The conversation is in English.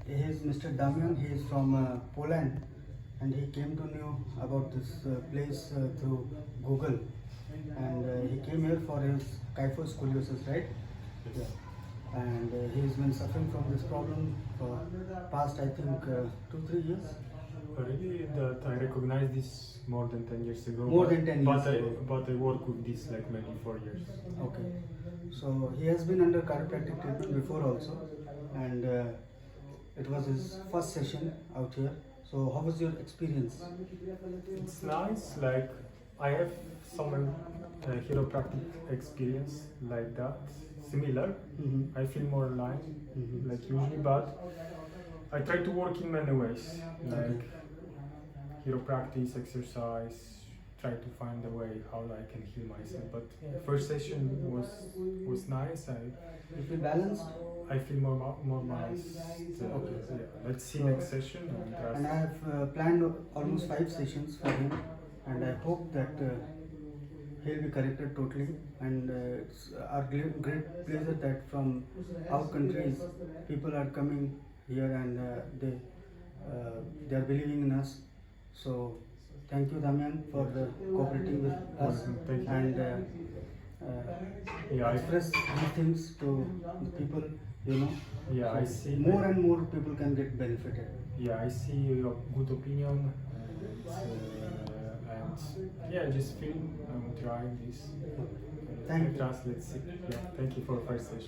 he is Mr. Damian. He is from Poland, and he came to know about this place through Google, and he came here for his kyphoscoliosis, right? Yeah. And he has been suffering from this problem for past, I think, 2-3 years. Really, that I recognize this more than 10 years ago. More than 10 years ago. But I work with this like maybe 4 years. Okay. So he has been under chiropractic treatment before also, and it was his first session out here. So how was your experience? It's nice. Like I have some chiropractic experience like that, similar. Mm-hmm. I feel more aligned, Mm-hmm. like usually, but I try to work in many ways, like Okay. chiropractic, exercise. Try to find a way how I can heal myself. But first session was nice. You feel balanced? I feel more balanced. Okay. Yeah. Let's see So- next session. And I have planned almost 5 sessions for him, and I hope that he'll be corrected totally. And it's our great pleasure that from out countries people are coming here, and they are believing in us. So thank you, Damian, for cooperating with us, Thank you. and Yeah, express these things to the people. Yeah, I see. More and more people can get benefited. Yeah, I see your good opinion, and yeah, just feel I'm trying this. Thank you. Trust. Let's see. Yeah, thank you for first session.